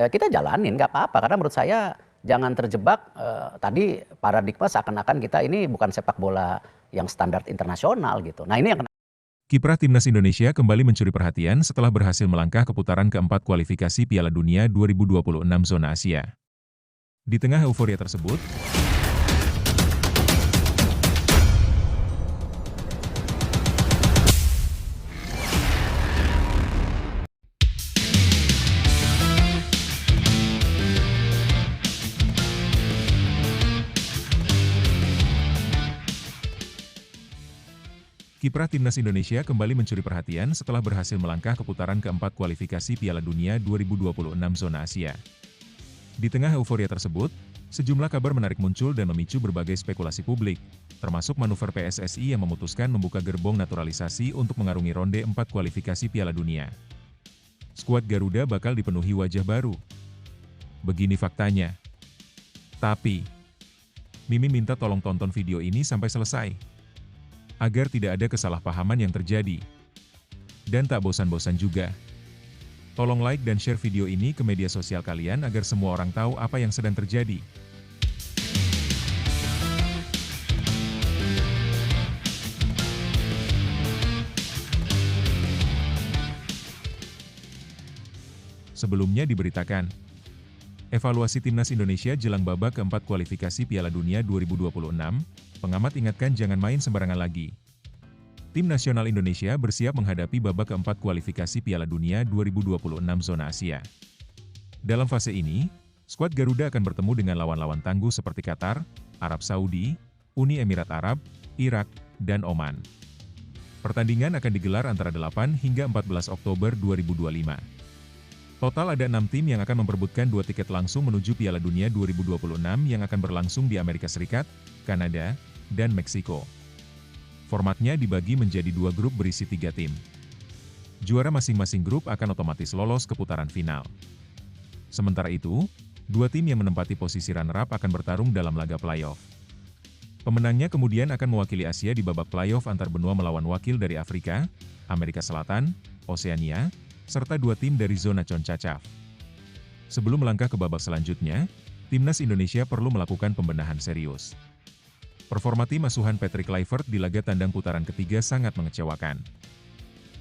kita jalanin nggak apa-apa. Karena menurut saya jangan terjebak tadi paradigma seakan-akan kita ini bukan sepak bola yang standar internasional gitu. Nah ini yang Kiprah Timnas Indonesia kembali mencuri perhatian setelah berhasil melangkah ke putaran keempat kualifikasi Piala Dunia 2026 zona Asia. Di tengah euforia tersebut, kiprah Timnas Indonesia kembali mencuri perhatian setelah berhasil melangkah ke putaran keempat kualifikasi Piala Dunia 2026 zona Asia. Di tengah euforia tersebut, sejumlah kabar menarik muncul dan memicu berbagai spekulasi publik, termasuk manuver PSSI yang memutuskan membuka gerbong naturalisasi untuk mengarungi ronde 4 kualifikasi Piala Dunia. Skuad Garuda bakal dipenuhi wajah baru. Begini faktanya. Tapi, Mimin minta tolong tonton video ini sampai selesai, agar tidak ada kesalahpahaman yang terjadi. Dan tak bosan-bosan juga, tolong like dan share video ini ke media sosial kalian agar semua orang tahu apa yang sedang terjadi. Sebelumnya diberitakan, evaluasi Timnas Indonesia jelang babak keempat kualifikasi Piala Dunia 2026, pengamat ingatkan jangan main sembarangan lagi. Tim nasional Indonesia bersiap menghadapi babak keempat kualifikasi Piala Dunia 2026 zona Asia. Dalam fase ini, skuad Garuda akan bertemu dengan lawan-lawan tangguh seperti Qatar, Arab Saudi, Uni Emirat Arab, Irak, dan Oman. Pertandingan akan digelar antara 8 hingga 14 Oktober 2025. Total ada 6 tim yang akan memperebutkan 2 tiket langsung menuju Piala Dunia 2026 yang akan berlangsung di Amerika Serikat, Kanada, dan Meksiko. Formatnya dibagi menjadi 2 grup berisi 3 tim. Juara masing-masing grup akan otomatis lolos ke putaran final. Sementara itu, 2 tim yang menempati posisi runner-up akan bertarung dalam laga playoff. Pemenangnya kemudian akan mewakili Asia di babak playoff antar benua melawan wakil dari Afrika, Amerika Selatan, Oseania, serta 2 tim dari zona CONCACAF. Sebelum melangkah ke babak selanjutnya, Timnas Indonesia perlu melakukan pembenahan serius. Performa tim asuhan Patrick Kluivert di laga tandang putaran ketiga sangat mengecewakan.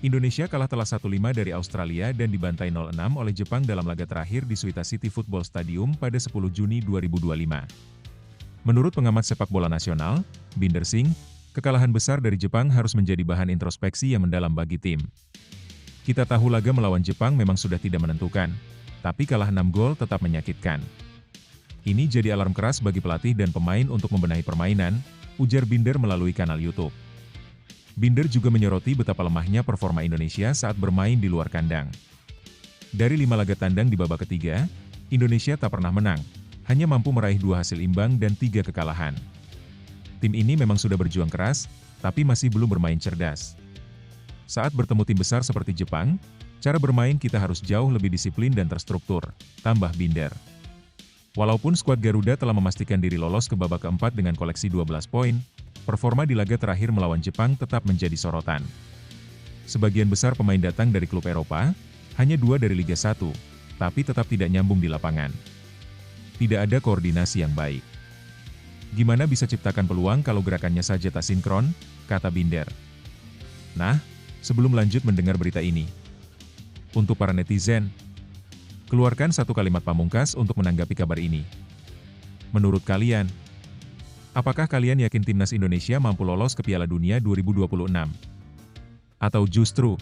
Indonesia kalah telak 1-5 dari Australia dan dibantai 0-6 oleh Jepang dalam laga terakhir di Suita City Football Stadium pada 10 Juni 2025. Menurut pengamat sepak bola nasional, Binder Singh, kekalahan besar dari Jepang harus menjadi bahan introspeksi yang mendalam bagi tim. Kita tahu laga melawan Jepang memang sudah tidak menentukan, tapi kalah 6 gol tetap menyakitkan. Ini jadi alarm keras bagi pelatih dan pemain untuk membenahi permainan, ujar Binder melalui kanal YouTube. Binder juga menyoroti betapa lemahnya performa Indonesia saat bermain di luar kandang. Dari 5 laga tandang di babak ketiga, Indonesia tak pernah menang, hanya mampu meraih 2 hasil imbang dan 3 kekalahan. Tim ini memang sudah berjuang keras, tapi masih belum bermain cerdas. Saat bertemu tim besar seperti Jepang, cara bermain kita harus jauh lebih disiplin dan terstruktur, tambah Binder. Walaupun skuad Garuda telah memastikan diri lolos ke babak keempat dengan koleksi 12 poin, performa di laga terakhir melawan Jepang tetap menjadi sorotan. Sebagian besar pemain datang dari klub Eropa, hanya 2 dari Liga 1, tapi tetap tidak nyambung di lapangan. Tidak ada koordinasi yang baik. Gimana bisa ciptakan peluang kalau gerakannya saja tak sinkron, kata Binder. Nah, sebelum lanjut mendengar berita ini, untuk para netizen, keluarkan satu kalimat pamungkas untuk menanggapi kabar ini. Menurut kalian, apakah kalian yakin Timnas Indonesia mampu lolos ke Piala Dunia 2026? Atau justru,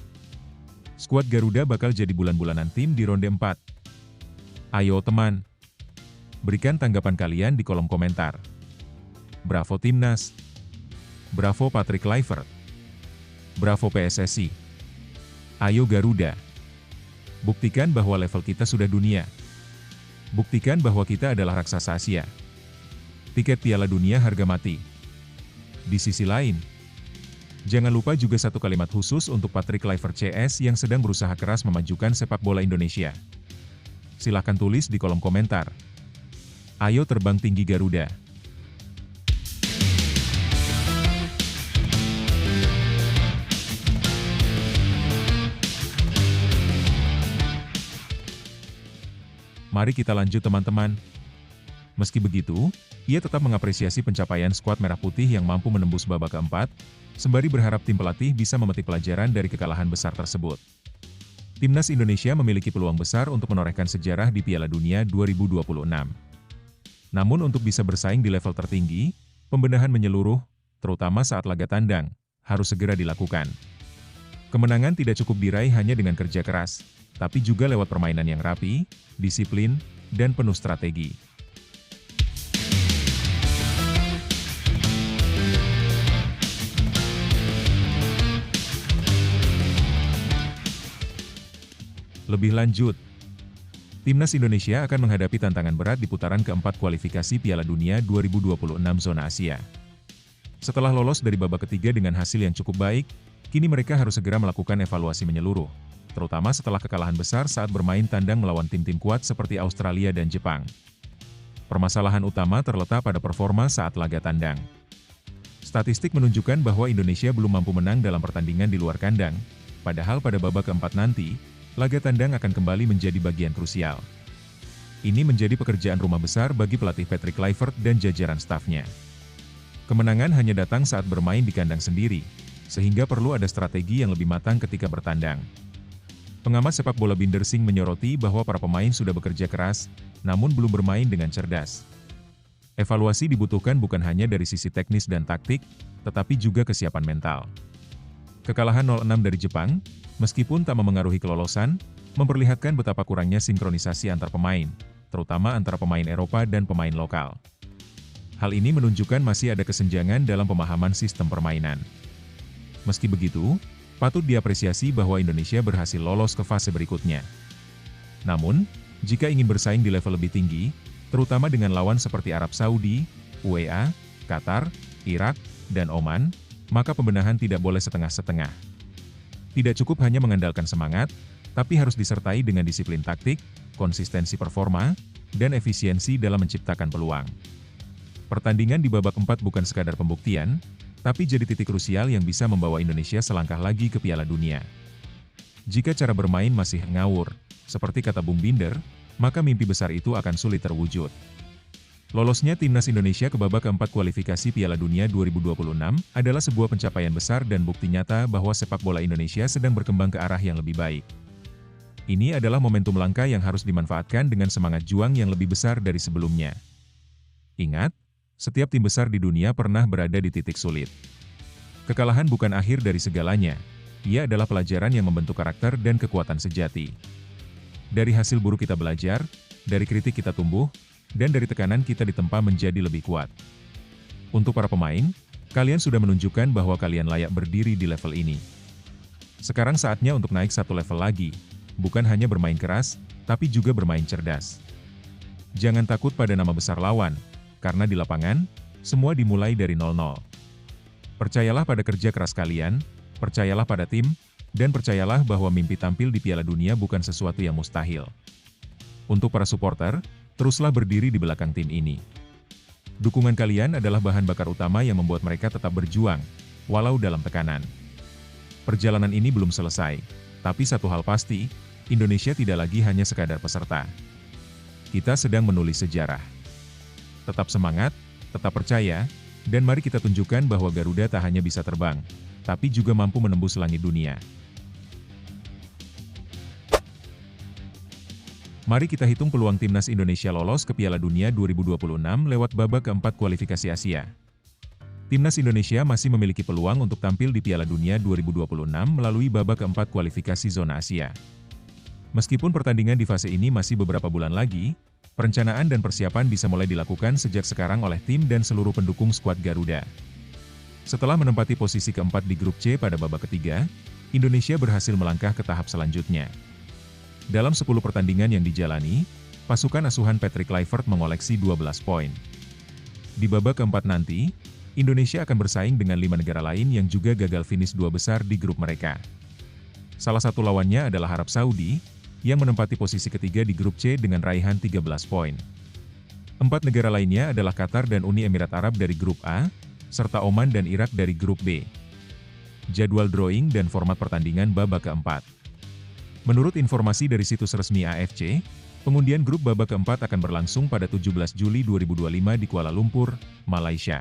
skuad Garuda bakal jadi bulan-bulanan tim di ronde 4? Ayo teman, berikan tanggapan kalian di kolom komentar. Bravo Timnas. Bravo Patrick Kluivert. Bravo PSSI. Ayo Garuda. Buktikan bahwa level kita sudah dunia. Buktikan bahwa kita adalah raksasa Asia. Tiket Piala Dunia harga mati. Di sisi lain, jangan lupa juga satu kalimat khusus untuk Patrick Kluivert CS yang sedang berusaha keras memajukan sepak bola Indonesia. Silahkan tulis di kolom komentar. Ayo terbang tinggi Garuda. Mari kita lanjut teman-teman. Meski begitu, ia tetap mengapresiasi pencapaian skuad Merah Putih yang mampu menembus babak keempat, sembari berharap tim pelatih bisa memetik pelajaran dari kekalahan besar tersebut. Timnas Indonesia memiliki peluang besar untuk menorehkan sejarah di Piala Dunia 2026. Namun untuk bisa bersaing di level tertinggi, pembenahan menyeluruh, terutama saat laga tandang, harus segera dilakukan. Kemenangan tidak cukup diraih hanya dengan kerja keras, tapi juga lewat permainan yang rapi, disiplin, dan penuh strategi. Lebih lanjut, Timnas Indonesia akan menghadapi tantangan berat di putaran keempat kualifikasi Piala Dunia 2026 zona Asia. Setelah lolos dari babak ketiga dengan hasil yang cukup baik, kini mereka harus segera melakukan evaluasi menyeluruh, terutama setelah kekalahan besar saat bermain tandang melawan tim-tim kuat seperti Australia dan Jepang. Permasalahan utama terletak pada performa saat laga tandang. Statistik menunjukkan bahwa Indonesia belum mampu menang dalam pertandingan di luar kandang, padahal pada babak keempat nanti, laga tandang akan kembali menjadi bagian krusial. Ini menjadi pekerjaan rumah besar bagi pelatih Patrick Kluivert dan jajaran stafnya. Kemenangan hanya datang saat bermain di kandang sendiri, sehingga perlu ada strategi yang lebih matang ketika bertandang. Pengamat sepak bola Binder Singh menyoroti bahwa para pemain sudah bekerja keras, namun belum bermain dengan cerdas. Evaluasi dibutuhkan bukan hanya dari sisi teknis dan taktik, tetapi juga kesiapan mental. Kekalahan 0-6 dari Jepang, meskipun tak memengaruhi kelolosan, memperlihatkan betapa kurangnya sinkronisasi antar pemain, terutama antara pemain Eropa dan pemain lokal. Hal ini menunjukkan masih ada kesenjangan dalam pemahaman sistem permainan. Meski begitu, patut diapresiasi bahwa Indonesia berhasil lolos ke fase berikutnya. Namun, jika ingin bersaing di level lebih tinggi, terutama dengan lawan seperti Arab Saudi, UEA, Qatar, Irak, dan Oman, maka pembenahan tidak boleh setengah-setengah. Tidak cukup hanya mengandalkan semangat, tapi harus disertai dengan disiplin taktik, konsistensi performa, dan efisiensi dalam menciptakan peluang. Pertandingan di babak 4 bukan sekadar pembuktian, tapi jadi titik krusial yang bisa membawa Indonesia selangkah lagi ke Piala Dunia. Jika cara bermain masih ngawur, seperti kata Bung Binder, maka mimpi besar itu akan sulit terwujud. Lolosnya Timnas Indonesia ke babak keempat kualifikasi Piala Dunia 2026 adalah sebuah pencapaian besar dan bukti nyata bahwa sepak bola Indonesia sedang berkembang ke arah yang lebih baik. Ini adalah momentum langka yang harus dimanfaatkan dengan semangat juang yang lebih besar dari sebelumnya. Ingat, setiap tim besar di dunia pernah berada di titik sulit. Kekalahan bukan akhir dari segalanya, ia adalah pelajaran yang membentuk karakter dan kekuatan sejati. Dari hasil buruk kita belajar, dari kritik kita tumbuh, dan dari tekanan kita ditempa menjadi lebih kuat. Untuk para pemain, kalian sudah menunjukkan bahwa kalian layak berdiri di level ini. Sekarang saatnya untuk naik satu level lagi, bukan hanya bermain keras, tapi juga bermain cerdas. Jangan takut pada nama besar lawan, karena di lapangan, semua dimulai dari 0-0. Percayalah pada kerja keras kalian, percayalah pada tim, dan percayalah bahwa mimpi tampil di Piala Dunia bukan sesuatu yang mustahil. Untuk para supporter, teruslah berdiri di belakang tim ini. Dukungan kalian adalah bahan bakar utama yang membuat mereka tetap berjuang, walau dalam tekanan. Perjalanan ini belum selesai, tapi satu hal pasti, Indonesia tidak lagi hanya sekadar peserta. Kita sedang menulis sejarah. Tetap semangat, tetap percaya, dan mari kita tunjukkan bahwa Garuda tak hanya bisa terbang, tapi juga mampu menembus langit dunia. Mari kita hitung peluang Timnas Indonesia lolos ke Piala Dunia 2026 lewat babak keempat kualifikasi Asia. Timnas Indonesia masih memiliki peluang untuk tampil di Piala Dunia 2026 melalui babak keempat kualifikasi zona Asia. Meskipun pertandingan di fase ini masih beberapa bulan lagi, perencanaan dan persiapan bisa mulai dilakukan sejak sekarang oleh tim dan seluruh pendukung skuad Garuda. Setelah menempati posisi keempat di grup C pada babak ketiga, Indonesia berhasil melangkah ke tahap selanjutnya. Dalam 10 pertandingan yang dijalani, pasukan asuhan Patrick Kluivert mengoleksi 12 poin. Di babak keempat nanti, Indonesia akan bersaing dengan 5 negara lain yang juga gagal finish 2 besar di grup mereka. Salah satu lawannya adalah Arab Saudi, yang menempati posisi ketiga di grup C dengan raihan 13 poin. 4 negara lainnya adalah Qatar dan Uni Emirat Arab dari grup A, serta Oman dan Irak dari grup B. Jadwal drawing dan format pertandingan babak keempat. Menurut informasi dari situs resmi AFC, Pengundian grup babak keempat akan berlangsung pada 17 Juli 2025 di Kuala Lumpur, Malaysia.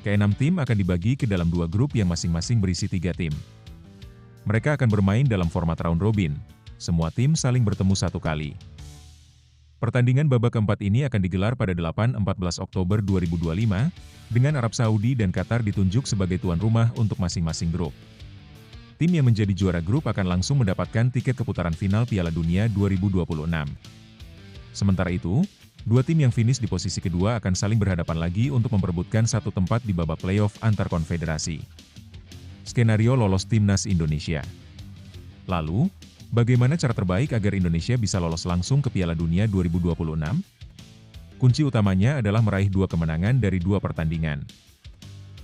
Keenam tim akan dibagi ke dalam dua grup yang masing-masing berisi 3 tim. Mereka akan bermain dalam format round robin. Semua tim saling bertemu 1 kali. Pertandingan babak keempat ini akan digelar pada 8-14 Oktober 2025, dengan Arab Saudi dan Qatar ditunjuk sebagai tuan rumah untuk masing-masing grup. Tim yang menjadi juara grup akan langsung mendapatkan tiket ke putaran final Piala Dunia 2026. Sementara itu, 2 tim yang finish di posisi kedua akan saling berhadapan lagi untuk memperebutkan 1 tempat di babak playoff antar konfederasi. Skenario lolos Timnas Indonesia. Lalu, bagaimana cara terbaik agar Indonesia bisa lolos langsung ke Piala Dunia 2026? Kunci utamanya adalah meraih 2 kemenangan dari 2 pertandingan.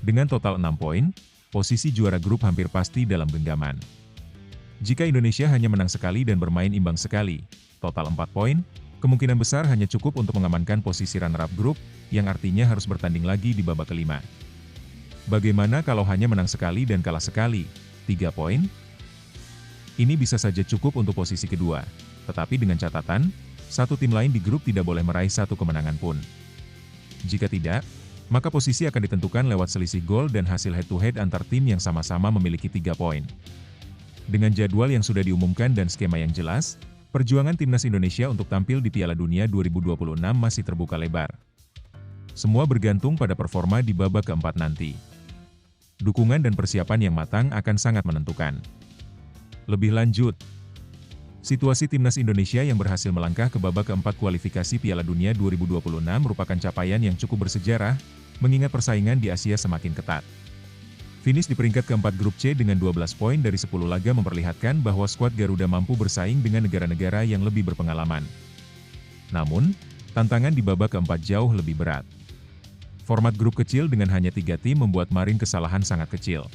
Dengan total 6 poin, posisi juara grup hampir pasti dalam genggaman. Jika Indonesia hanya menang sekali dan bermain imbang sekali, total 4 poin, kemungkinan besar hanya cukup untuk mengamankan posisi runner-up grup, yang artinya harus bertanding lagi di babak kelima. Bagaimana kalau hanya menang sekali dan kalah sekali, 3 poin? Ini bisa saja cukup untuk posisi kedua, tetapi dengan catatan, 1 tim lain di grup tidak boleh meraih 1 kemenangan pun. Jika tidak, maka posisi akan ditentukan lewat selisih gol dan hasil head-to-head antar tim yang sama-sama memiliki 3 poin. Dengan jadwal yang sudah diumumkan dan skema yang jelas, perjuangan Timnas Indonesia untuk tampil di Piala Dunia 2026 masih terbuka lebar. Semua bergantung pada performa di babak keempat nanti. Dukungan dan persiapan yang matang akan sangat menentukan. Lebih lanjut, situasi Timnas Indonesia yang berhasil melangkah ke babak keempat kualifikasi Piala Dunia 2026 merupakan capaian yang cukup bersejarah, mengingat persaingan di Asia semakin ketat. Finish di peringkat keempat grup C dengan 12 poin dari 10 laga memperlihatkan bahwa skuad Garuda mampu bersaing dengan negara-negara yang lebih berpengalaman. Namun, tantangan di babak keempat jauh lebih berat. Format grup kecil dengan hanya 3 tim membuat margin kesalahan sangat kecil.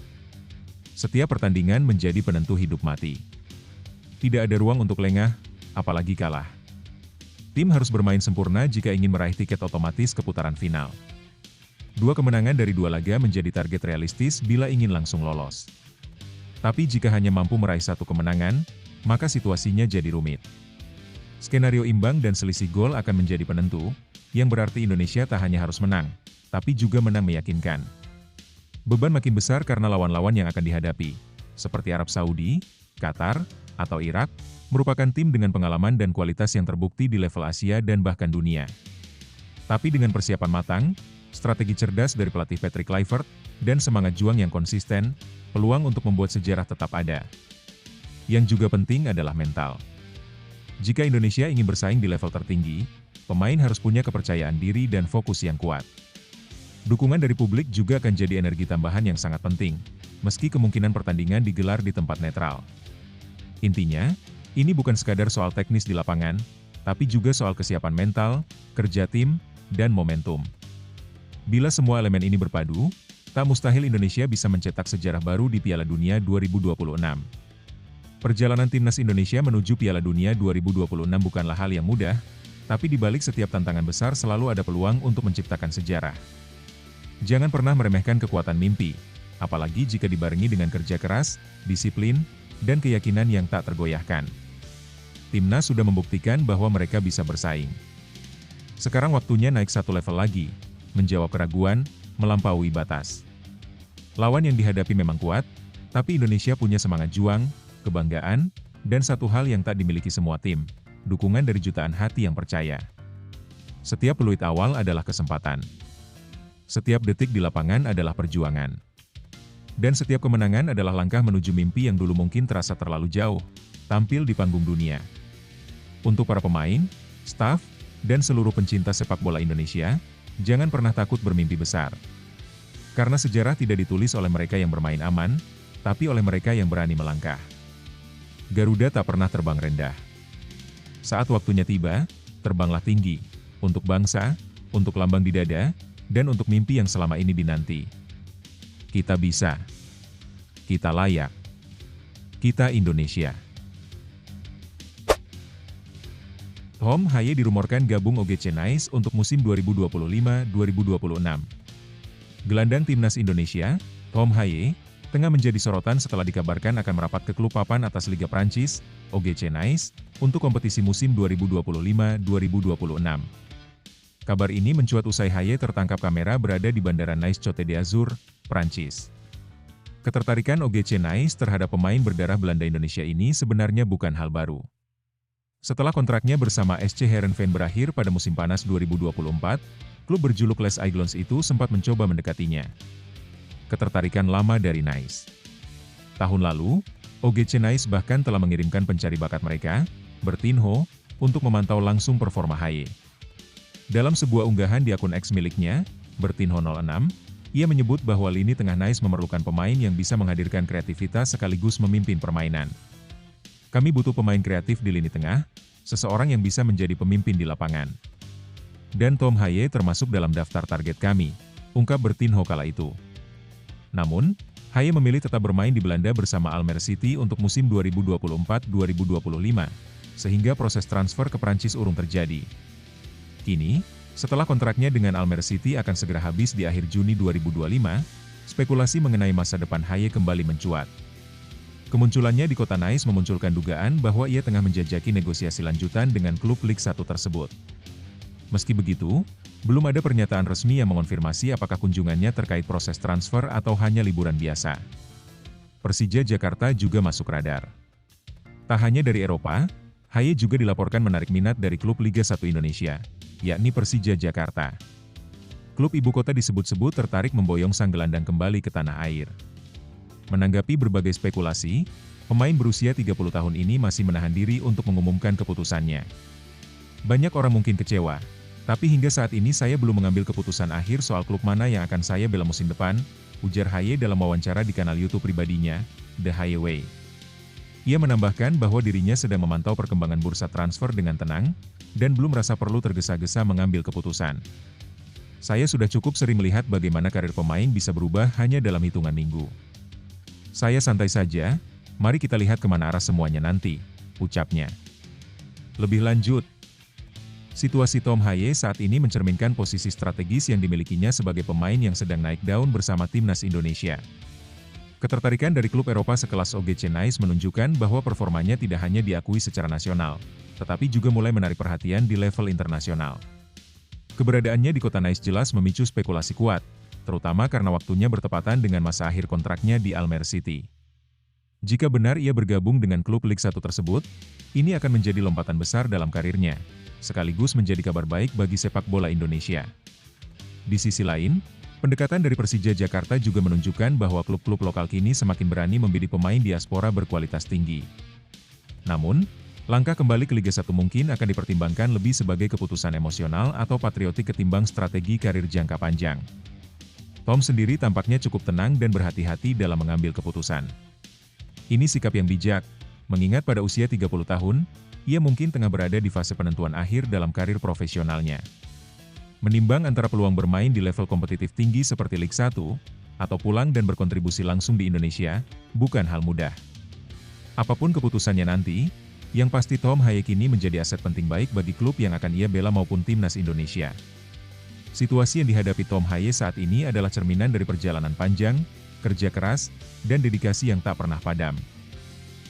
Setiap pertandingan menjadi penentu hidup mati. Tidak ada ruang untuk lengah, apalagi kalah. Tim harus bermain sempurna jika ingin meraih tiket otomatis ke putaran final. 2 kemenangan dari 2 laga menjadi target realistis bila ingin langsung lolos. Tapi jika hanya mampu meraih 1 kemenangan, maka situasinya jadi rumit. Skenario imbang dan selisih gol akan menjadi penentu, yang berarti Indonesia tak hanya harus menang, tapi juga menang meyakinkan. Beban makin besar karena lawan-lawan yang akan dihadapi, seperti Arab Saudi, Qatar, atau Irak, merupakan tim dengan pengalaman dan kualitas yang terbukti di level Asia dan bahkan dunia. Tapi dengan persiapan matang, strategi cerdas dari pelatih Patrick Kluivert, dan semangat juang yang konsisten, peluang untuk membuat sejarah tetap ada. Yang juga penting adalah mental. Jika Indonesia ingin bersaing di level tertinggi, pemain harus punya kepercayaan diri dan fokus yang kuat. Dukungan dari publik juga akan jadi energi tambahan yang sangat penting, meski kemungkinan pertandingan digelar di tempat netral. Intinya, ini bukan sekadar soal teknis di lapangan, tapi juga soal kesiapan mental, kerja tim, dan momentum. Bila semua elemen ini berpadu, tak mustahil Indonesia bisa mencetak sejarah baru di Piala Dunia 2026. Perjalanan Timnas Indonesia menuju Piala Dunia 2026 bukanlah hal yang mudah, tapi di balik setiap tantangan besar selalu ada peluang untuk menciptakan sejarah. Jangan pernah meremehkan kekuatan mimpi, apalagi jika dibarengi dengan kerja keras, disiplin, dan keyakinan yang tak tergoyahkan. Timnas sudah membuktikan bahwa mereka bisa bersaing. Sekarang waktunya naik 1 level lagi, menjawab keraguan, melampaui batas. Lawan yang dihadapi memang kuat, tapi Indonesia punya semangat juang, kebanggaan, dan satu hal yang tak dimiliki semua tim, dukungan dari jutaan hati yang percaya. Setiap peluit awal adalah kesempatan. Setiap detik di lapangan adalah perjuangan. Dan setiap kemenangan adalah langkah menuju mimpi yang dulu mungkin terasa terlalu jauh, tampil di panggung dunia. Untuk para pemain, staf, dan seluruh pencinta sepak bola Indonesia, jangan pernah takut bermimpi besar. Karena sejarah tidak ditulis oleh mereka yang bermain aman, tapi oleh mereka yang berani melangkah. Garuda tak pernah terbang rendah. Saat waktunya tiba, terbanglah tinggi, untuk bangsa, untuk lambang di dada, dan untuk mimpi yang selama ini dinanti. Kita bisa. Kita layak. Kita Indonesia. Tom Haye dirumorkan gabung OGC Nice untuk musim 2025-2026. Gelandang Timnas Indonesia, Tom Haye, tengah menjadi sorotan setelah dikabarkan akan merapat ke klub papan atas Liga Prancis, OGC Nice, untuk kompetisi musim 2025-2026. Kabar ini mencuat usai Haye tertangkap kamera berada di Bandara Nice Cote d'Azur, Prancis. Ketertarikan OGC Nice terhadap pemain berdarah Belanda Indonesia ini sebenarnya bukan hal baru. Setelah kontraknya bersama SC Heerenveen berakhir pada musim panas 2024, klub berjuluk Les Aiglons itu sempat mencoba mendekatinya. Ketertarikan lama dari Nice. Tahun lalu, OGC Nice bahkan telah mengirimkan pencari bakat mereka, Bertinho, untuk memantau langsung performa Haye. Dalam sebuah unggahan di akun X miliknya, Bertinho06, ia menyebut bahwa lini tengah Nice memerlukan pemain yang bisa menghadirkan kreativitas sekaligus memimpin permainan. Kami butuh pemain kreatif di lini tengah, seseorang yang bisa menjadi pemimpin di lapangan. Dan Tom Haye termasuk dalam daftar target kami, ungkap Bertinho kala itu. Namun, Haye memilih tetap bermain di Belanda bersama Almere City untuk musim 2024-2025, sehingga proses transfer ke Prancis urung terjadi. Kini, setelah kontraknya dengan Almere City akan segera habis di akhir Juni 2025, spekulasi mengenai masa depan Haye kembali mencuat. Kemunculannya di kota Nice memunculkan dugaan bahwa ia tengah menjajaki negosiasi lanjutan dengan klub Ligue 1 tersebut. Meski begitu, belum ada pernyataan resmi yang mengonfirmasi apakah kunjungannya terkait proses transfer atau hanya liburan biasa. Persija Jakarta juga masuk radar. Tak hanya dari Eropa, Haye juga dilaporkan menarik minat dari klub Liga 1 Indonesia, yakni Persija Jakarta. Klub ibu kota disebut-sebut tertarik memboyong sang gelandang kembali ke tanah air. Menanggapi berbagai spekulasi, pemain berusia 30 tahun ini masih menahan diri untuk mengumumkan keputusannya. Banyak orang mungkin kecewa, tapi hingga saat ini saya belum mengambil keputusan akhir soal klub mana yang akan saya bela musim depan, ujar Haye dalam wawancara di kanal YouTube pribadinya, The Haye Way. Ia menambahkan bahwa dirinya sedang memantau perkembangan bursa transfer dengan tenang, dan belum merasa perlu tergesa-gesa mengambil keputusan. Saya sudah cukup sering melihat bagaimana karir pemain bisa berubah hanya dalam hitungan minggu. Saya santai saja, mari kita lihat kemana arah semuanya nanti, ucapnya. Lebih lanjut, situasi Tom Haye saat ini mencerminkan posisi strategis yang dimilikinya sebagai pemain yang sedang naik daun bersama timnas Indonesia. Ketertarikan dari klub Eropa sekelas OGC Nice menunjukkan bahwa performanya tidak hanya diakui secara nasional, tetapi juga mulai menarik perhatian di level internasional. Keberadaannya di kota Nice jelas memicu spekulasi kuat, terutama karena waktunya bertepatan dengan masa akhir kontraknya di Almere City. Jika benar ia bergabung dengan klub Ligue 1 tersebut, ini akan menjadi lompatan besar dalam karirnya, sekaligus menjadi kabar baik bagi sepak bola Indonesia. Di sisi lain, pendekatan dari Persija Jakarta juga menunjukkan bahwa klub-klub lokal kini semakin berani membidik pemain diaspora berkualitas tinggi. Namun, langkah kembali ke Liga 1 mungkin akan dipertimbangkan lebih sebagai keputusan emosional atau patriotik ketimbang strategi karir jangka panjang. Tom sendiri tampaknya cukup tenang dan berhati-hati dalam mengambil keputusan. Ini sikap yang bijak, mengingat pada usia 30 tahun, ia mungkin tengah berada di fase penentuan akhir dalam karir profesionalnya. Menimbang antara peluang bermain di level kompetitif tinggi seperti Liga 1, atau pulang dan berkontribusi langsung di Indonesia, bukan hal mudah. Apapun keputusannya nanti, yang pasti Tom Haye kini menjadi aset penting baik bagi klub yang akan ia bela maupun timnas Indonesia. Situasi yang dihadapi Tom Haye saat ini adalah cerminan dari perjalanan panjang, kerja keras, dan dedikasi yang tak pernah padam.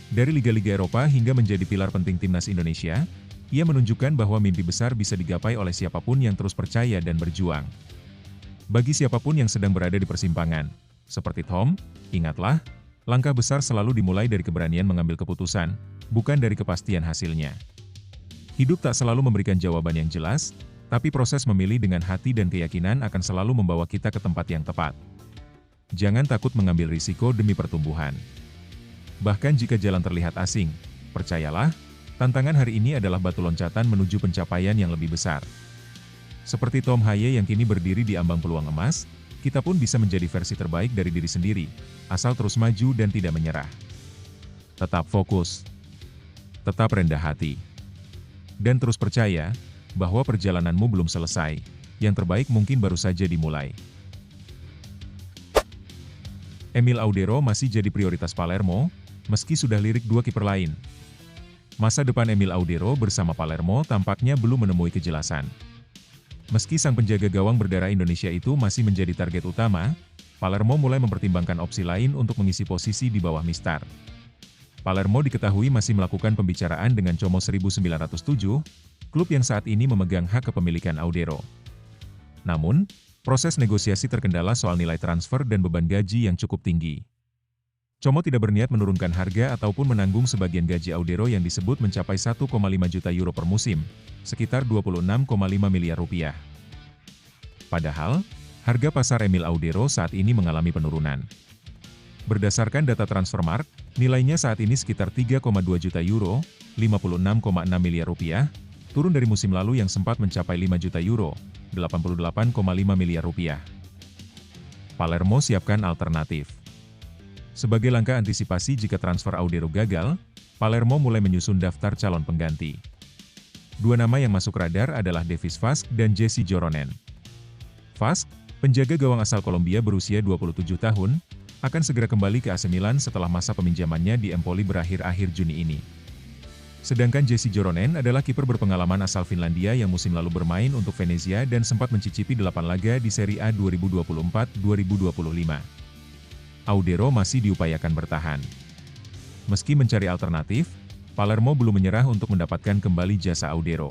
Dari liga-liga Eropa hingga menjadi pilar penting timnas Indonesia, ia menunjukkan bahwa mimpi besar bisa digapai oleh siapapun yang terus percaya dan berjuang. Bagi siapapun yang sedang berada di persimpangan, seperti Tom, ingatlah, langkah besar selalu dimulai dari keberanian mengambil keputusan, bukan dari kepastian hasilnya. Hidup tak selalu memberikan jawaban yang jelas, tapi proses memilih dengan hati dan keyakinan akan selalu membawa kita ke tempat yang tepat. Jangan takut mengambil risiko demi pertumbuhan. Bahkan jika jalan terlihat asing, percayalah, tantangan hari ini adalah batu loncatan menuju pencapaian yang lebih besar. Seperti Tom Haye yang kini berdiri di ambang peluang emas, kita pun bisa menjadi versi terbaik dari diri sendiri, asal terus maju dan tidak menyerah. Tetap fokus, tetap rendah hati, dan terus percaya bahwa perjalananmu belum selesai, yang terbaik mungkin baru saja dimulai. Emil Audero masih jadi prioritas Palermo, meski sudah lirik dua kiper lain. Masa depan Emil Audero bersama Palermo tampaknya belum menemui kejelasan. Meski sang penjaga gawang berdarah Indonesia itu masih menjadi target utama, Palermo mulai mempertimbangkan opsi lain untuk mengisi posisi di bawah Mistar. Palermo diketahui masih melakukan pembicaraan dengan Como 1907, klub yang saat ini memegang hak kepemilikan Audero. Namun, proses negosiasi terkendala soal nilai transfer dan beban gaji yang cukup tinggi. Como tidak berniat menurunkan harga ataupun menanggung sebagian gaji Audero yang disebut mencapai 1,5 juta euro per musim, sekitar 26,5 miliar rupiah. Padahal, harga pasar Emil Audero saat ini mengalami penurunan. Berdasarkan data Transfermarkt, nilainya saat ini sekitar 3,2 juta euro, 56,6 miliar rupiah, turun dari musim lalu yang sempat mencapai 5 juta euro, 88,5 miliar rupiah. Palermo siapkan alternatif. Sebagai langkah antisipasi jika transfer Audero gagal, Palermo mulai menyusun daftar calon pengganti. Dua nama yang masuk radar adalah Davis Vask dan Jesse Joronen. Vask, penjaga gawang asal Kolombia berusia 27 tahun, akan segera kembali ke AC Milan setelah masa peminjamannya di Empoli berakhir akhir Juni ini. Sedangkan Jesse Joronen adalah kiper berpengalaman asal Finlandia yang musim lalu bermain untuk Venezia dan sempat mencicipi 8 laga di Serie A 2024-2025. Audero masih diupayakan bertahan. Meski mencari alternatif, Palermo belum menyerah untuk mendapatkan kembali jasa Audero.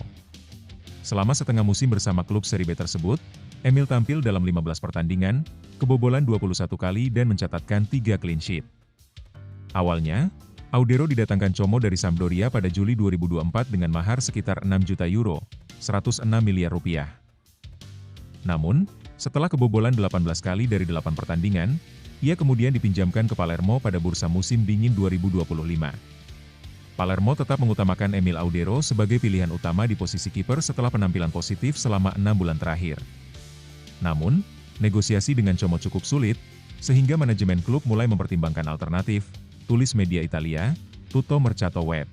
Selama setengah musim bersama klub Serie B tersebut, Emil tampil dalam 15 pertandingan, kebobolan 21 kali dan mencatatkan 3 clean sheet. Awalnya, Audero didatangkan Como dari Sampdoria pada Juli 2024 dengan mahar sekitar 6 juta euro, 106 miliar rupiah. Namun, setelah kebobolan 18 kali dari 8 pertandingan, ia kemudian dipinjamkan ke Palermo pada bursa musim dingin 2025. Palermo tetap mengutamakan Emil Audero sebagai pilihan utama di posisi kiper setelah penampilan positif selama 6 bulan terakhir. Namun, negosiasi dengan Como cukup sulit, sehingga manajemen klub mulai mempertimbangkan alternatif, tulis media Italia, Tutto Mercato Web.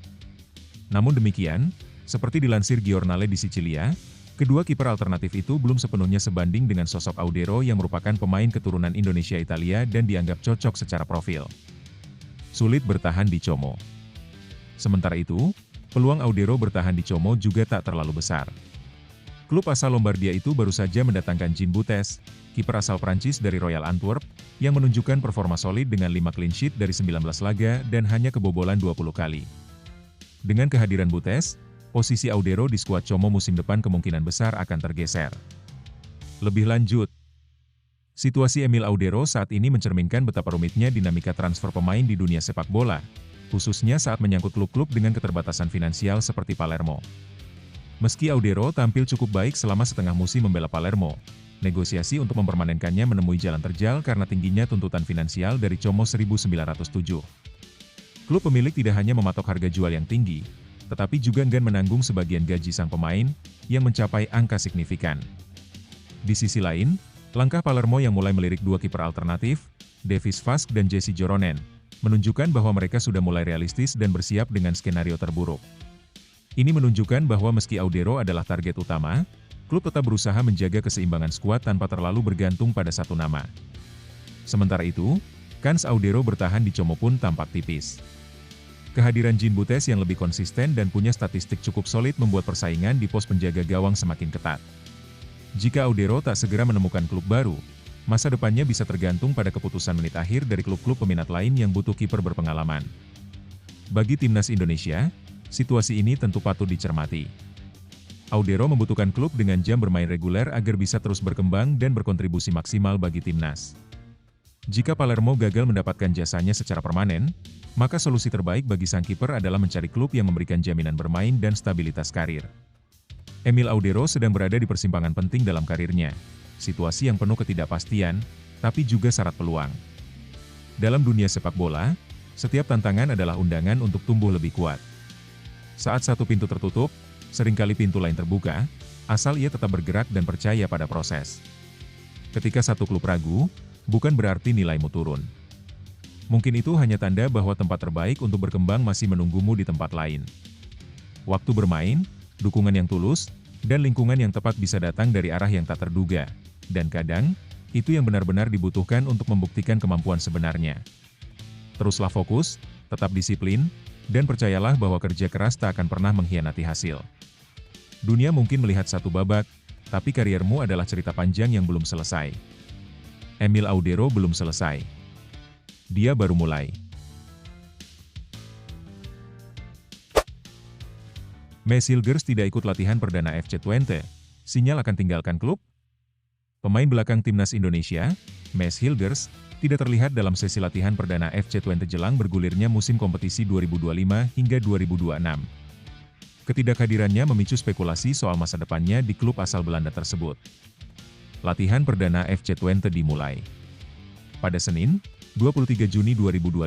Namun demikian, seperti dilansir Giornale di Sicilia, kedua kiper alternatif itu belum sepenuhnya sebanding dengan sosok Audero yang merupakan pemain keturunan Indonesia-Italia dan dianggap cocok secara profil. Sulit bertahan di Como. Sementara itu, peluang Audero bertahan di Como juga tak terlalu besar. Klub asal Lombardia itu baru saja mendatangkan Jean Butes, kiper asal Prancis dari Royal Antwerp, yang menunjukkan performa solid dengan 5 clean sheet dari 19 laga dan hanya kebobolan 20 kali. Dengan kehadiran Butes, posisi Audero di skuad Como musim depan kemungkinan besar akan tergeser. Lebih lanjut, situasi Emil Audero saat ini mencerminkan betapa rumitnya dinamika transfer pemain di dunia sepak bola, khususnya saat menyangkut klub-klub dengan keterbatasan finansial seperti Palermo. Meski Audero tampil cukup baik selama setengah musim membela Palermo, negosiasi untuk mempermanenkannya menemui jalan terjal karena tingginya tuntutan finansial dari Como 1907. Klub pemilik tidak hanya mematok harga jual yang tinggi, tetapi juga enggan menanggung sebagian gaji sang pemain, yang mencapai angka signifikan. Di sisi lain, langkah Palermo yang mulai melirik dua kiper alternatif, Davis Vask dan Jesse Joronen, menunjukkan bahwa mereka sudah mulai realistis dan bersiap dengan skenario terburuk. Ini menunjukkan bahwa meski Audero adalah target utama, klub tetap berusaha menjaga keseimbangan skuad tanpa terlalu bergantung pada satu nama. Sementara itu, kans Audero bertahan di Como pun tampak tipis. Kehadiran Jean Butes yang lebih konsisten dan punya statistik cukup solid membuat persaingan di pos penjaga gawang semakin ketat. Jika Audero tak segera menemukan klub baru, masa depannya bisa tergantung pada keputusan menit akhir dari klub-klub peminat lain yang butuh kiper berpengalaman. Bagi timnas Indonesia, situasi ini tentu patut dicermati. Audero membutuhkan klub dengan jam bermain reguler agar bisa terus berkembang dan berkontribusi maksimal bagi timnas. Jika Palermo gagal mendapatkan jasanya secara permanen, maka solusi terbaik bagi sang kiper adalah mencari klub yang memberikan jaminan bermain dan stabilitas karir. Emil Audero sedang berada di persimpangan penting dalam karirnya, situasi yang penuh ketidakpastian, tapi juga syarat peluang. Dalam dunia sepak bola, setiap tantangan adalah undangan untuk tumbuh lebih kuat. Saat satu pintu tertutup, seringkali pintu lain terbuka, asal ia tetap bergerak dan percaya pada proses. Ketika satu klub ragu, bukan berarti nilaimu turun. Mungkin itu hanya tanda bahwa tempat terbaik untuk berkembang masih menunggumu di tempat lain. Waktu bermain, dukungan yang tulus, dan lingkungan yang tepat bisa datang dari arah yang tak terduga, dan kadang, itu yang benar-benar dibutuhkan untuk membuktikan kemampuan sebenarnya. Teruslah fokus, tetap disiplin, dan percayalah bahwa kerja keras tak akan pernah mengkhianati hasil. Dunia mungkin melihat satu babak, tapi kariermu adalah cerita panjang yang belum selesai. Emil Audero belum selesai. Dia baru mulai. Mads Hilgers tidak ikut latihan perdana FC Twente. Sinyal akan tinggalkan klub? Pemain belakang timnas Indonesia, Mads Hilgers, tidak terlihat dalam sesi latihan perdana FC Twente jelang bergulirnya musim kompetisi 2025 hingga 2026. Ketidakhadirannya memicu spekulasi soal masa depannya di klub asal Belanda tersebut. Latihan perdana FC Twente dimulai. Pada Senin, 23 Juni 2025,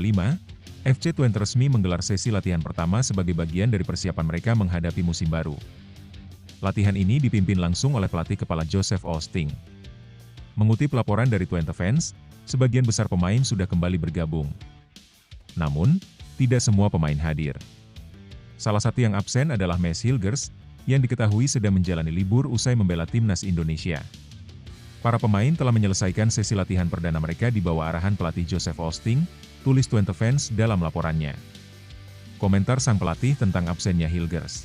FC Twente resmi menggelar sesi latihan pertama sebagai bagian dari persiapan mereka menghadapi musim baru. Latihan ini dipimpin langsung oleh pelatih kepala Joseph Oosting. Mengutip laporan dari Twente Fans, sebagian besar pemain sudah kembali bergabung. Namun, tidak semua pemain hadir. Salah satu yang absen adalah Mads Hilgers, yang diketahui sedang menjalani libur usai membela timnas Indonesia. Para pemain telah menyelesaikan sesi latihan perdana mereka di bawah arahan pelatih Joseph Oosting, tulis Twente Fans dalam laporannya. Komentar sang pelatih tentang absennya Hilgers.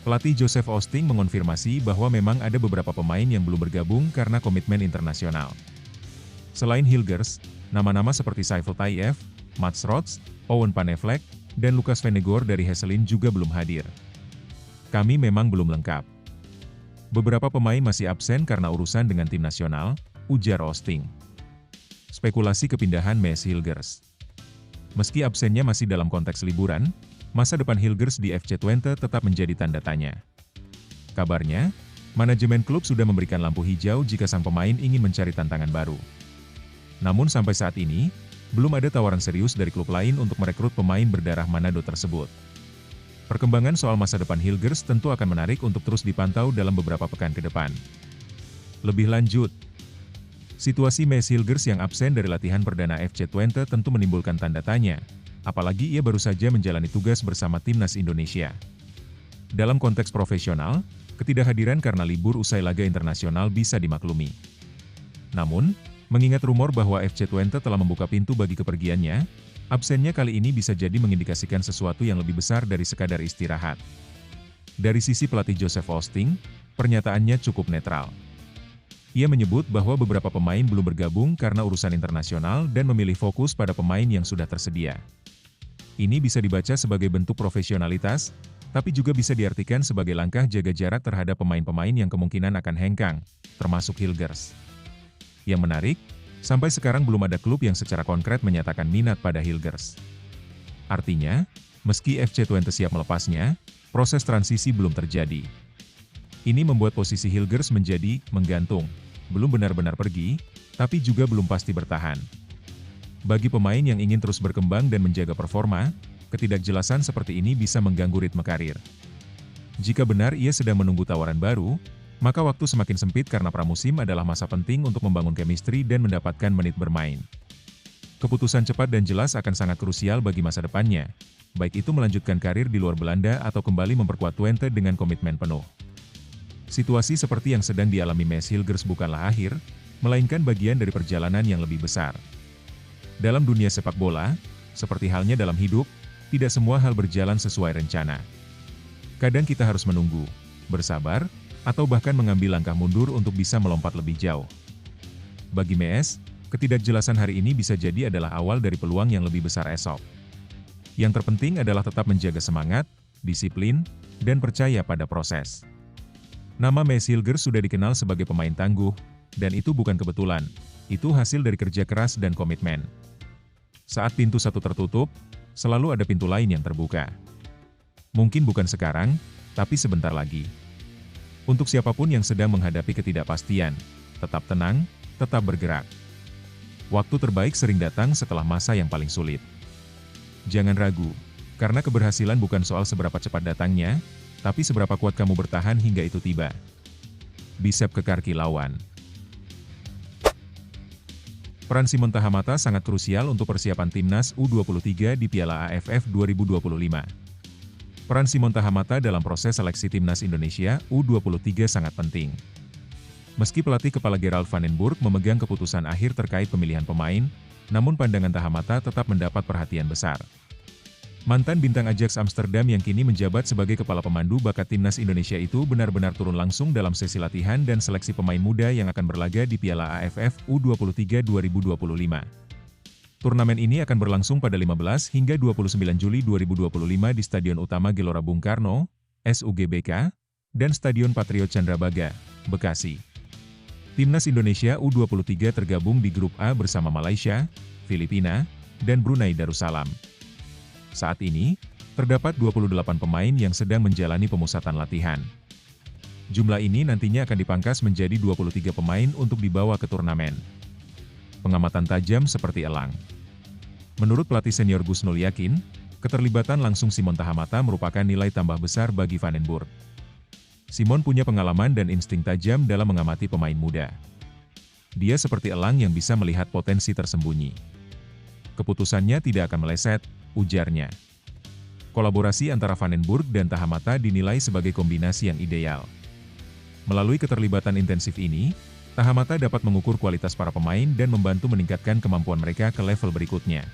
Pelatih Joseph Oosting mengonfirmasi bahwa memang ada beberapa pemain yang belum bergabung karena komitmen internasional. Selain Hilgers, nama-nama seperti Saiful Tayyef, Mats Rots, Owen Panevlek, dan Lucas Venegor dari Hesselin juga belum hadir. Kami memang belum lengkap. Beberapa pemain masih absen karena urusan dengan tim nasional, ujar Oosting. Spekulasi kepindahan Mads Hilgers. Meski absennya masih dalam konteks liburan, masa depan Hilgers di FC Twente tetap menjadi tanda tanya. Kabarnya, manajemen klub sudah memberikan lampu hijau jika sang pemain ingin mencari tantangan baru. Namun sampai saat ini, belum ada tawaran serius dari klub lain untuk merekrut pemain berdarah Manado tersebut. Perkembangan soal masa depan Hilgers tentu akan menarik untuk terus dipantau dalam beberapa pekan ke depan. Lebih lanjut, situasi Mads Hilgers yang absen dari latihan perdana FC Twente tentu menimbulkan tanda tanya, apalagi ia baru saja menjalani tugas bersama timnas Indonesia. Dalam konteks profesional, ketidakhadiran karena libur usai laga internasional bisa dimaklumi. Namun, mengingat rumor bahwa FC Twente telah membuka pintu bagi kepergiannya, absennya kali ini bisa jadi mengindikasikan sesuatu yang lebih besar dari sekadar istirahat. Dari sisi pelatih Joseph Oosting, pernyataannya cukup netral. Ia menyebut bahwa beberapa pemain belum bergabung karena urusan internasional dan memilih fokus pada pemain yang sudah tersedia. Ini bisa dibaca sebagai bentuk profesionalitas, tapi juga bisa diartikan sebagai langkah jaga jarak terhadap pemain-pemain yang kemungkinan akan hengkang, termasuk Hilgers. Yang menarik, sampai sekarang belum ada klub yang secara konkret menyatakan minat pada Hilgers. Artinya, meski FC Twente siap melepasnya, proses transisi belum terjadi. Ini membuat posisi Hilgers menjadi menggantung, belum benar-benar pergi, tapi juga belum pasti bertahan. Bagi pemain yang ingin terus berkembang dan menjaga performa, ketidakjelasan seperti ini bisa mengganggu ritme karir. Jika benar ia sedang menunggu tawaran baru, maka waktu semakin sempit karena pramusim adalah masa penting untuk membangun chemistry dan mendapatkan menit bermain. Keputusan cepat dan jelas akan sangat krusial bagi masa depannya, baik itu melanjutkan karir di luar Belanda atau kembali memperkuat Twente dengan komitmen penuh. Situasi seperti yang sedang dialami Mads Hilgers bukanlah akhir, melainkan bagian dari perjalanan yang lebih besar. Dalam dunia sepak bola, seperti halnya dalam hidup, tidak semua hal berjalan sesuai rencana. Kadang kita harus menunggu, bersabar, atau bahkan mengambil langkah mundur untuk bisa melompat lebih jauh. Bagi Mads, ketidakjelasan hari ini bisa jadi adalah awal dari peluang yang lebih besar esok. Yang terpenting adalah tetap menjaga semangat, disiplin, dan percaya pada proses. Nama Mads Hilgers sudah dikenal sebagai pemain tangguh, dan itu bukan kebetulan, itu hasil dari kerja keras dan komitmen. Saat pintu satu tertutup, selalu ada pintu lain yang terbuka. Mungkin bukan sekarang, tapi sebentar lagi. Untuk siapapun yang sedang menghadapi ketidakpastian, tetap tenang, tetap bergerak. Waktu terbaik sering datang setelah masa yang paling sulit. Jangan ragu, karena keberhasilan bukan soal seberapa cepat datangnya, tapi seberapa kuat kamu bertahan hingga itu tiba. Bicep ke kaki lawan. Peran Simon Tahamata sangat krusial untuk persiapan timnas U23 di Piala AFF 2025. Peran Simon Tahamata dalam proses seleksi timnas Indonesia U23 sangat penting. Meski pelatih kepala Gerald van den Burg memegang keputusan akhir terkait pemilihan pemain, namun pandangan Tahamata tetap mendapat perhatian besar. Mantan bintang Ajax Amsterdam yang kini menjabat sebagai kepala pemandu bakat timnas Indonesia itu benar-benar turun langsung dalam sesi latihan dan seleksi pemain muda yang akan berlaga di Piala AFF U23 2025. Turnamen ini akan berlangsung pada 15 hingga 29 Juli 2025 di Stadion Utama Gelora Bung Karno, SUGBK, dan Stadion Patriot Candrabaga, Bekasi. Timnas Indonesia U23 tergabung di grup A bersama Malaysia, Filipina, dan Brunei Darussalam. Saat ini, terdapat 28 pemain yang sedang menjalani pemusatan latihan. Jumlah ini nantinya akan dipangkas menjadi 23 pemain untuk dibawa ke turnamen. Pengamatan tajam seperti elang. Menurut pelatih senior Gusnul yakin, keterlibatan langsung Simon Tahamata merupakan nilai tambah besar bagi Vandenburg. Simon punya pengalaman dan insting tajam dalam mengamati pemain muda. Dia seperti elang yang bisa melihat potensi tersembunyi. Keputusannya tidak akan meleset, ujarnya. Kolaborasi antara Vandenburg dan Tahamata dinilai sebagai kombinasi yang ideal. Melalui keterlibatan intensif ini, Tahamata dapat mengukur kualitas para pemain dan membantu meningkatkan kemampuan mereka ke level berikutnya.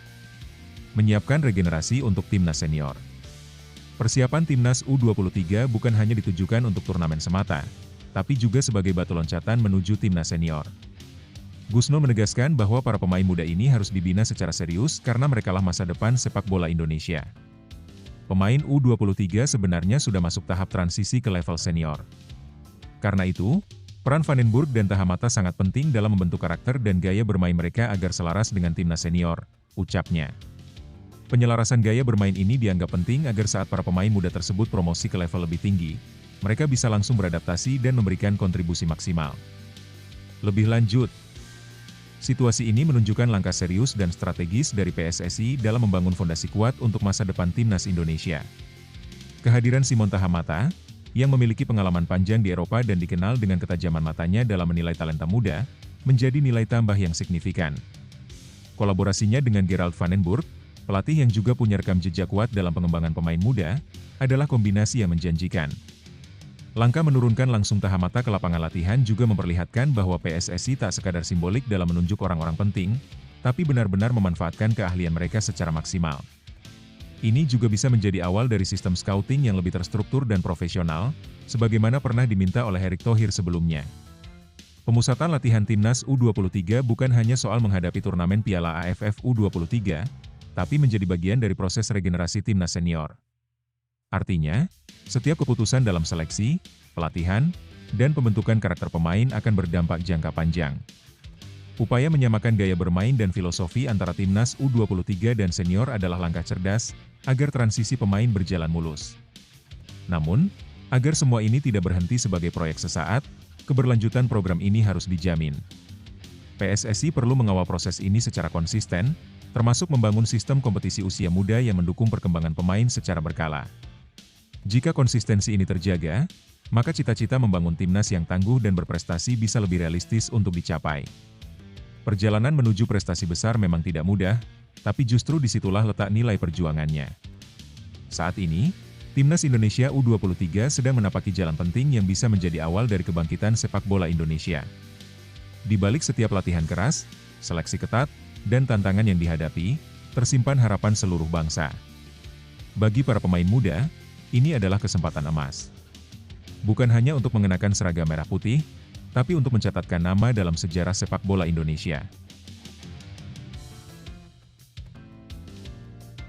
Menyiapkan regenerasi untuk timnas senior. Persiapan timnas U23 bukan hanya ditujukan untuk turnamen semata, tapi juga sebagai batu loncatan menuju timnas senior. Gusnul menegaskan bahwa para pemain muda ini harus dibina secara serius karena merekalah masa depan sepak bola Indonesia. Pemain U23 sebenarnya sudah masuk tahap transisi ke level senior. Karena itu, peran Vandenburg dan Tahamata sangat penting dalam membentuk karakter dan gaya bermain mereka agar selaras dengan timnas senior, ucapnya. Penyelarasan gaya bermain ini dianggap penting agar saat para pemain muda tersebut promosi ke level lebih tinggi, mereka bisa langsung beradaptasi dan memberikan kontribusi maksimal. Lebih lanjut, situasi ini menunjukkan langkah serius dan strategis dari PSSI dalam membangun fondasi kuat untuk masa depan timnas Indonesia. Kehadiran Simon Tahamata, yang memiliki pengalaman panjang di Eropa dan dikenal dengan ketajaman matanya dalam menilai talenta muda, menjadi nilai tambah yang signifikan. Kolaborasinya dengan Gerald Vandenburg, pelatih yang juga punya rekam jejak kuat dalam pengembangan pemain muda, adalah kombinasi yang menjanjikan. Langkah menurunkan langsung Tahamata ke lapangan latihan juga memperlihatkan bahwa PSSI tak sekadar simbolik dalam menunjuk orang-orang penting, tapi benar-benar memanfaatkan keahlian mereka secara maksimal. Ini juga bisa menjadi awal dari sistem scouting yang lebih terstruktur dan profesional, sebagaimana pernah diminta oleh Erick Thohir sebelumnya. Pemusatan latihan timnas U23 bukan hanya soal menghadapi turnamen Piala AFF U23, tapi menjadi bagian dari proses regenerasi timnas senior. Artinya, setiap keputusan dalam seleksi, pelatihan, dan pembentukan karakter pemain akan berdampak jangka panjang. Upaya menyamakan gaya bermain dan filosofi antara timnas U23 dan senior adalah langkah cerdas, agar transisi pemain berjalan mulus. Namun, agar semua ini tidak berhenti sebagai proyek sesaat, keberlanjutan program ini harus dijamin. PSSI perlu mengawal proses ini secara konsisten, termasuk membangun sistem kompetisi usia muda yang mendukung perkembangan pemain secara berkala. Jika konsistensi ini terjaga, maka cita-cita membangun timnas yang tangguh dan berprestasi bisa lebih realistis untuk dicapai. Perjalanan menuju prestasi besar memang tidak mudah, tapi justru disitulah letak nilai perjuangannya. Saat ini, timnas Indonesia U23 sedang menapaki jalan penting yang bisa menjadi awal dari kebangkitan sepak bola Indonesia. Di balik setiap latihan keras, seleksi ketat, dan tantangan yang dihadapi, tersimpan harapan seluruh bangsa. Bagi para pemain muda, ini adalah kesempatan emas. Bukan hanya untuk mengenakan seragam merah putih, tapi untuk mencatatkan nama dalam sejarah sepak bola Indonesia.